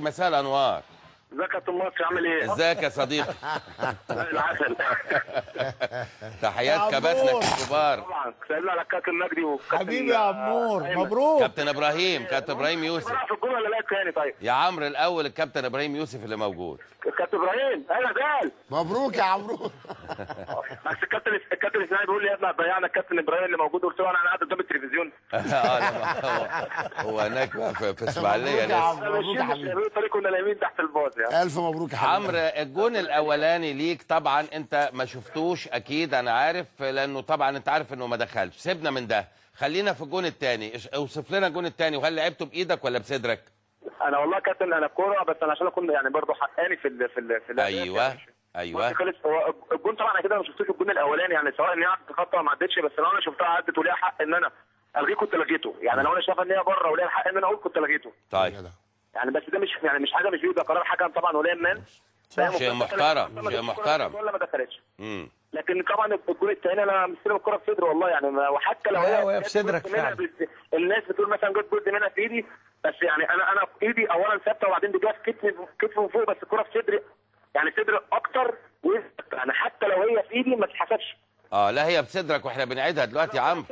مساء الانوار. ازيك يا كابتن مصر، عامل ايه؟ ازيك يا صديقي؟ العسل. تحيات كباتنك الكبار. طبعا سلمنا على الكابتن مجدي والكابتن حبيبي يا عمور، مبروك. كابتن ابراهيم يوسف. بلعب في الجول ولا لا تاني؟ طيب يا عمرو الاول الكابتن ابراهيم يوسف اللي موجود. الكابتن ابراهيم اهلا جال. مبروك يا عمرو. بس الكابتن اسماعيل بيقول لي يا ابني ضيعنا الكابتن ابراهيم اللي موجود، قلت له انا قاعد قدام التلفزيون. هو هناك في اسماعيليه مبروك لسه. مبروك يا حبيبي. الطريق كنا نايمين تحت الباص يعني. الف مبروك يا حبيبي. عمرو الجون الاولاني ليك طبعا انت ما شفتوش اكيد، انا عارف، لانه طبعا انت عارف انه ما دخلش. سيبنا من ده، خلينا في الجون الثاني. اوصف لنا الجون الثاني، وهل لعبته بايدك ولا بصدرك؟ انا والله كابتن انا الكوره، بس انا عشان اكون يعني برضه حقاني في ايوه خلص. هو الجون طبعا انا كده ما شفتوش الجون الاولاني، يعني سواء ان هي عدت خطه ما عدتش، بس لو انا شفتها عدت وليها حق ان انا الغيه كنت لغيته، يعني لو انا شايف ان هي بره وليها الحق ان انا اقول كنت لغيته. طيب يعني بس ده مش حاجه مش بيه، ده قرار حكم طبعا وليا المان. شيء محترم، شيء محترم. ولا ما دخلتش. لكن طبعا الجون الثاني انا مستلم الكوره في صدري والله، يعني وحتى لو هي في صدرك فعلا. الناس بتقول مثلا جت جزء منها في ايدي، بس يعني انا في ايدي اولا ثابته، وبعدين بتجي في كتفي من فوق، بس الكوره في صدري، يعني صدري اكتر، يعني حتى لو هي في ايدي ما تتحسبش. لا هي بصدرك، واحنا بنعيدها دلوقتي يا عم.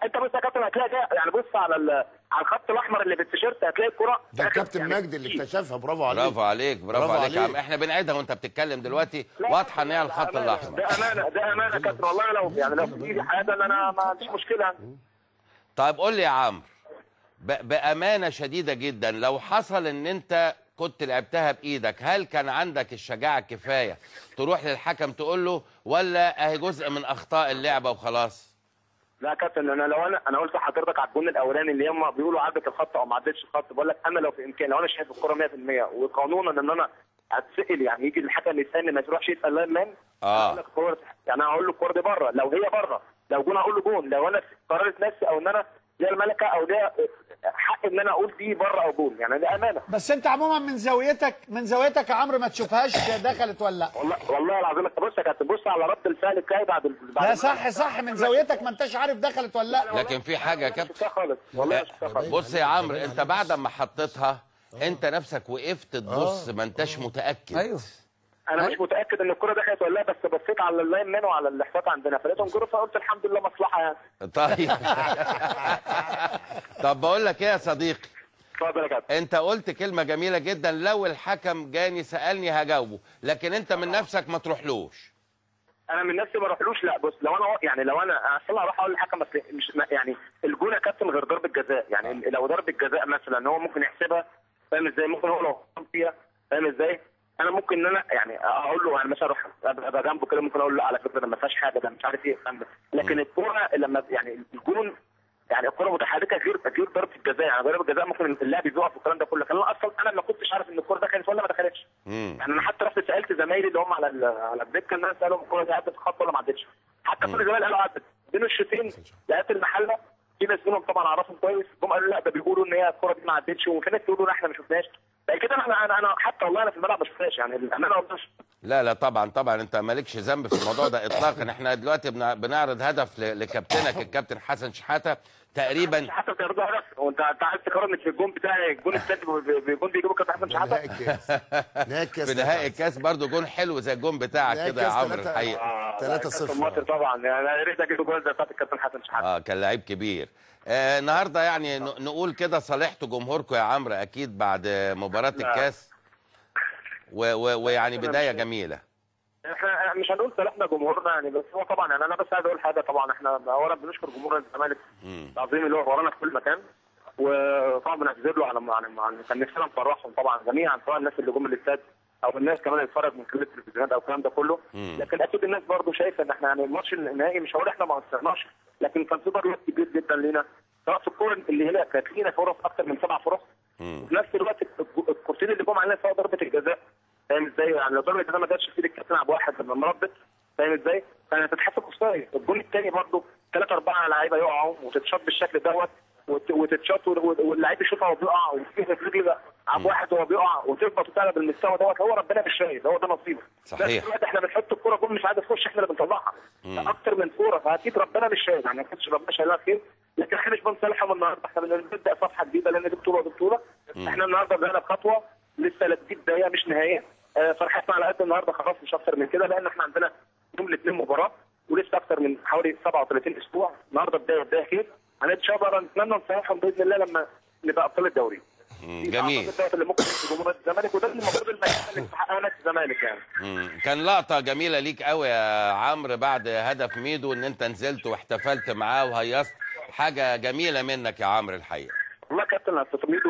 انت بص يا كابتن هتلاقي ده، يعني بص على الخط الاحمر اللي في التيشيرت، هتلاقي الكوره ده الكابتن مجدي اللي اكتشفها. برافو عليك. برافو عليك يا عم. احنا بنعيدها وانت بتتكلم دلوقتي، واضحه ان هي الخط الاحمر. ده امانه يا كابتن والله. لو في ايدي حاجه انا ما عنديش مشكله. طيب قول لي يا عمرو بامانه شديده جدا، لو حصل ان انت كنت لعبتها بايدك، هل كان عندك الشجاعه الكفايه تروح للحكم تقول له، ولا اهي جزء من اخطاء اللعبه وخلاص؟ لا يا كابتن، انا قلت لحضرتك على الجون الاولاني اللي هم بيقولوا عدت الخط او ما عدتش الخط، بقول لك انا لو في امكاني، لو انا شايف الكوره 100% وقانونا ان انا هتسال، يعني يجي الحكم يستنى ما يروحش يسال لاين مان. اقول لك الكوره، يعني هقول له الكوره دي بره، لو هي بره، لو جون اقول له جون، لو انا قررت نفسي او ان انا ليا الملكه او ليا حق ان انا اقول دي بره او جون، يعني ده امانه. بس انت عموما من زاويتك يا عمرو ما تشوفهاش دخلت ولا لا. والله العظيم انت بص يا كابتن، بص على رد الفعل بتاعي بعد لا صح من زاويتك ما انتش عارف دخلت ولا لا. لكن في حاجه يا كابتن خالص والله. بص يا عمرو، انت بعد ما حطيتها انت نفسك وقفت تبص، ما انتش متاكد. ايوه انا مش متاكد ان الكوره دخلت ولا لا، بس بصيت على اللاين مان وعلى الاحصاءات عندنا فلقيتهم جروا، فقلت الحمد لله مصلحه يعني. طيب طب بقول لك ايه يا صديقي، اتفضل يا كابتن. انت قلت كلمه جميله جدا، لو الحكم جاني سالني هجاوبه، لكن انت من نفسك ما تروحلوش. انا من نفسي ما اروحلوش. لا بص، لو انا اصل اروح اقول للحكم، بس مش يعني الجون يا كابتن غير ضربه جزاء، يعني لو ضربه جزاء مثلا هو ممكن يحسبها، فاهم ازاي؟ ممكن هو لو فيها، فاهم ازاي؟ انا ممكن ان انا يعني اقول له، يعني مثلا اروح ابقى جنبه كده، ممكن اقول له على فكره ده ما فيهاش حاجه، ده مش عارف ايه، لكن الكوره لما يعني الجون، يعني الكوره متحركه غير ضربه الجزاء، يعني ضربه الجزاء ممكن اللاعب يقف والكلام ده كله، لكن انا اصلا انا ما كنتش عارف ان الكوره دخلت ولا ما دخلتش. يعني انا حتى رحت سالت زمايلي اللي هم على الدكه، ان انا اسالهم الكوره دي عدت الخط ولا ما عدتش، حتى كل زمايلي قالوا عدت. بين الشوطين لقيت المحله في ناس منهم طبعا اعرفهم كويس، هم قالوا لا ده بيقولوا ان هي الكوره دي ما عدتش، وفي ناس بيقولوا لا احنا ما شفناش. كده انا حتى والله انا في الملعب ما شفتهاش، يعني الامانه والله. لا طبعا انت مالكش ذنب في الموضوع ده اطلاقا. احنا دلوقتي بنعرض هدف لكابتنك الكابتن حسن شحاته تقريبا. حسن بيرضى هدف، وانت عايز تقارن في الجون بتاعي الجون الثاني بجون بيجيبه كابتن حسن شحاته في نهائي الكاس برضه جون حلو زي الجون بتاعك كده يا عمرو الحقيقه. 3-0 مصر طبعا، يعني يا ريت اجيب جول زي بتاعت الكابتن حسن شحاته. كان لعيب كبير. النهارده يعني نقول كده صالحتوا جمهوركم يا عمرو اكيد بعد مباراه الكاس، ويعني بدايه جميله. احنا مش هنقول صالحنا جمهورنا يعني، بس هو طبعا يعني انا بس عايز اقول حاجه. طبعا احنا اولا بنشكر جمهور الزمالك العظيم اللي هو ورانا في كل مكان، وطبعا بنعتذر له على كان نفسنا نفرحهم طبعا جميعا، سواء الناس اللي جم الاستاد او الناس كمان اللي اتفرج من خلال التلفزيونات او الكلام ده كله. لكن اكيد الناس برضه شايفه ان احنا يعني الماتش النهائي مش هقول احنا ما قصرناش، لكن كان في ضربات كبير جدا لينا، سواء في الكوره اللي هنا كانت لينا فرص اكثر من 7 فرص، وفي نفس الوقت الكورتين اللي جم علينا سواء ضربه الجزاء، فاهم ازاي؟ يعني لو ضربه الجزاء ما جاتش في ايد الكابتن عبد الواحد لما مربت، فاهم ازاي؟ كانت هتتحسب اوفسايد. الجون الثاني برضه 3-4 لعيبه يقعوا وتتشاط بالشكل دوت، وتتشاط واللعيب يشوطها وهو بيقع، وفيه في رجل عبد واحد وهو بيقع، وتخبط وتعلى بالمستوى دوت. هو ربنا مش شايف، هو ده نصيبه. صحيح. بس احنا بنحط الكوره جول مش عايز تخش، احنا اللي بنطلعها اكتر من كوره، فاكيد ربنا مش شايف، يعني ما كانش ربنا شايلها خير، لكن احنا مش بنصالحهم النهارده، احنا بنبدا صفحه جديده لان دي بطوله. احنا النهارده بدانا بخطوه لسه دي بدايه مش نهايه. فرحتنا على قد النهارده خلاص مش اكتر من كده، لان احنا عندنا يوم الاثنين مباراه ولسه اكتر من حوالي 37 اسبوع. النهارده بدايه خير، ان شاء الله نتمنى نصححهم باذن الله لما نبقى ابطال الدوري. جميل. اللي ممكن في جمهور الزمالك، وده المفروض المكان اللي تحققها نادي الزمالك يعني. كان لقطه جميله ليك قوي يا عمرو بعد هدف ميدو، ان انت نزلت واحتفلت معاه وهيصت، حاجه جميله منك يا عمرو الحقيقه. والله كابتن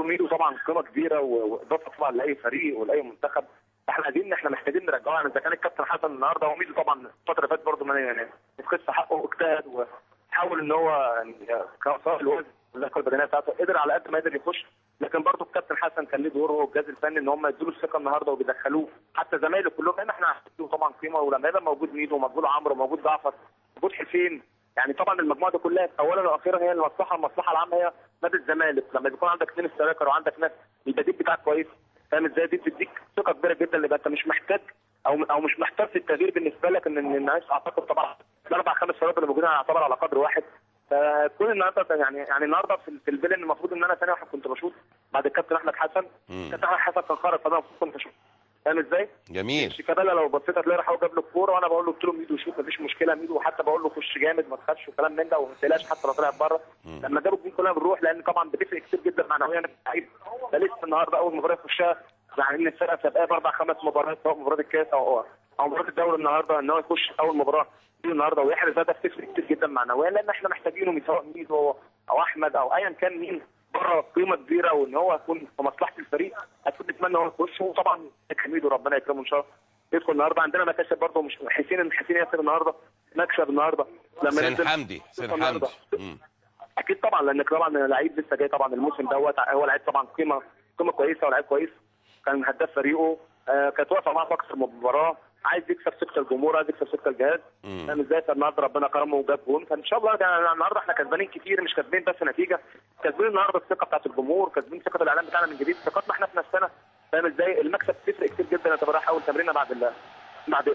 ميدو طبعا قيمه كبيره واضافه طبعا لاي فريق ولاي منتخب. احنا محتاجين نرجعه يعني. اذا كان الكابتن حسن النهارده وميدو طبعا الفتره اللي فاتت برضه يعني يفقدش حقه واجتهد وحاول ان هو يعني كسر الوزن واللياقه البدنيه بتاعته، قدر على قد ما قدر يخش. لكن برضه الكابتن حسن كان له دور هو والجهاز الفني ان هم يدوا له الثقه النهارده وبيدخلوه حتى زمايله كلهم، لان احنا عارفين طبعا قيمه. ولما يبقى موجود ميدو وموجود عمرو وموجود جعفر موجود حسين، يعني طبعا المجموعه دي كلها اولا واخيرا هي المصلحه العامه هي نادي الزمالك. لما بيكون عندك اثنين سترايكر وعندك ناس البديل بتاعك كويس، فاهم ازاي؟ دي بتديك ثقه كبيره جدا، اللي انت مش محتاج او مش محتاج في التغيير بالنسبه لك. ان الناس اعتقد طبعا الاربع خمس فرق اللي موجودين يعتبر على قدر واحد. فكل النهارده يعني النهارده في البيل المفروض ان انا ثاني واحد كنت بشوط بعد الكابتن احمد حسن. كابتن احمد حسن كان خرج، فانا كنت بشوط، فاهم ازاي؟ جميل. شيكابالا لو بصيت هتلاقي راح جاب له الكوره وانا بقول له قلت له ميدو شوف مفيش مشكله ميدو، وحتى بقول له خش جامد ما تخافش وكلام من ده وما تقلقش حتى لو طلع بره. لما جابوا الجون كلنا بنروح، لان طبعا بتفرق كتير جدا معنويا اللعيب. ده لسه النهارده اول مباراه يخشها، يعني ان الفرقه سابقاه باربع خمس مباريات سواء مباراه الكاس او مباراه الدوري النهارده، ان هو يخش اول مباراه النهارده ويحرز هدف تفرق كتير جدا معنويا، لان احنا محتاجينه سواء ميدو او احمد او ايا كان مين بره قيمه كبيره، وان هو يكون في مصلحه الفريق. اكيد نتمنى هو يخش، وطبعا ميدو ربنا يكرمه ان شاء الله يدخل النهارده. عندنا مكاسب برضه، مش حسين ياسر النهارده مكسب النهارده لما سين حمدي اكيد طبعا، لان طبعا لعيب لسه جاي طبعا الموسم دوت. هو لعيب طبعا قيمه كويسه ولاعيب كويس، كان هداف فريقه. كانت واقفه معاه في اكثر من مباراه، عايز يكسب ثقه الجمهور، عايز يكسب ثقه الجهاز، فاهم ازاي؟ فالنهارده ربنا كرمه وجاب جون. فان شاء الله يعني النهارده احنا كسبانين كتير، مش كسبانين بس نتيجه، كسبانين النهارده الثقه بتاعت الجمهور، كسبانين ثقه الاعلام بتاعنا من جديد، ثقتنا احنا في نفسنا، فاهم ازاي؟ المكسب بتفرق كتير جدا. انت رايح اول تمرينه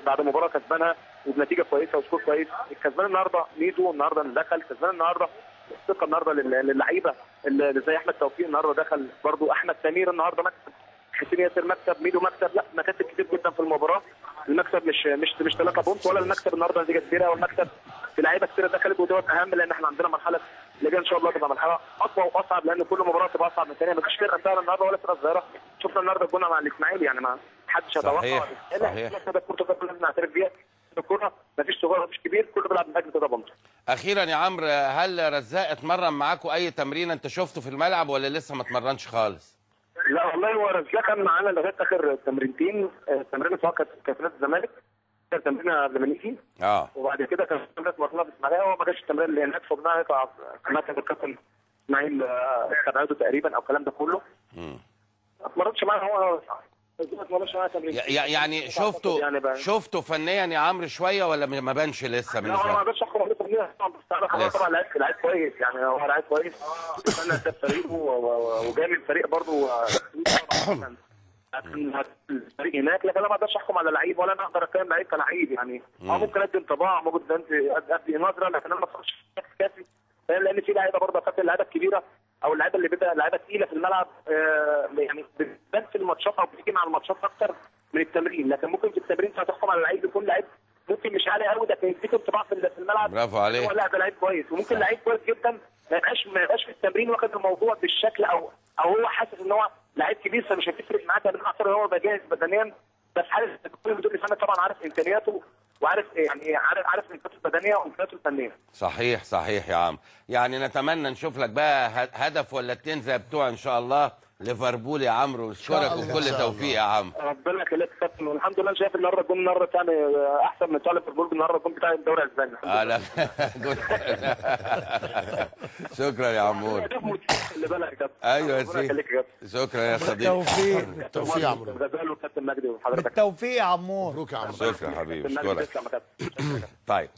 بعد مباراه كسبانها وبنتيجه كويسه وسكور كويس. الكسبان النهارده ميدو، النهارده اللي دخل كسبان النهارده الثقه النهارده للعيبه اللي زي احمد توفيق النهارده دخل، برضو احمد سمير النهارده مكسب، حسين ياسر مكسب، ميدو مكسب. لا مكاسب كتير جدا في المباراه. المكسب مش 3 بونت ولا المكسب النهارده نتيجه كبيره، والمكسب في لعيبه كتير دخلت، ودوت اهم، لان احنا عندنا مرحله اللي جايه ان شاء الله تبقى مرحله اقوى واصعب، لان كل مباراه تبقى اصعب من الثانيه. مفيش فرقه سهله النهارده ولا فرقه صغيره. شفنا النهارده الجونه مع الاسماعيلي، يعني ما حدش يتوقع. صحيح. ده الكوره لازم نعترف بيها، الكوره مفيش صغير مفيش كبير، كله بيلعب من اجل 3 بونت. اخيرا يا عمرو، هل رزاق اتمرن معاكم اي تمرين انت شفته في الملعب ولا لسه ما اتمرنش خالص؟ لا والله هو رزاق كان معانا لغايه اخر تمرينتين. تمرين سواء كانت في نادي الزمالك، كان تمرين قبل ما نيجي، وبعد كده كان تمرين مرتنا في الاسماعيليه. هو ما جاش التمرين اللي هناك، فقلنا يطلع مكتب الكابتن اسماعيل استبعده تقريبا او الكلام ده كله. ما اتمرنش معاه هو، يعني شفته فنيا يا عمرو شويه ولا ما بانش لسه بالنسبه لك؟ لا ما اقدرش احكم عليه فنيا طبعا لعيب كويس، يعني هو لعيب كويس بيتمنى يكسب فريقه وجاي من فريق برضه الفريق هناك، لكن انا ما اقدرش احكم على لعيب ولا انا اقدر اتكلم لعيب كلعيب. يعني ممكن ادي انطباع، ممكن ادي نظره، لكن انا ما اقدرش كافي، لان في لعيبه برضه فاكر اللعيبه الكبيره او اللعيبه اللي بتبقى لعيبه ثقيله في الملعب، يعني بتبان في الماتشات او بتيجي مع الماتشات اكتر من التمرين. لكن ممكن في التمرين هتحكم على لعيب يكون لعيب ممكن مش عالي قوي، لكن يديك انطباع في الملعب. برافو عليك. لا ده لعيب كويس، وممكن لعيب كويس جدا ما يبقاش في التمرين واخد الموضوع بالشكل او هو حاسس ان هو لعيب كبير، فمش هتفرق معاه تمرين اكتر، هو بقى جاهز بدنيا. بس عارف كل مدير فني طبعا عارف امكانياته، وعارف يعني عارف امكانياته البدنيه وامكانياته الفنيه. صحيح يا عم. يعني نتمنى نشوف لك بقى هدف ولا 2 زي بتوع ان شاء الله ليفربول يا عمرو، ونشكرك وكل توفيق يا عم. ربنا يخليك يا كابتن، والحمد لله شايف النهارده الجون النهارده بتاعنا احسن من بتاع ليفربول النهارده، الجون بتاع الدوري الاسباني. لا شكرا يا عمور. خلي بالك يا كابتن. ايوه يا سيدي، شكرا يا صديقي. بالتوفيق يا عمور. غزال وكابتن مجدي وحضرتك بالتوفيق يا عمور. مبروك يا عمرو. شكرا حبيبي، اشكرك. طيب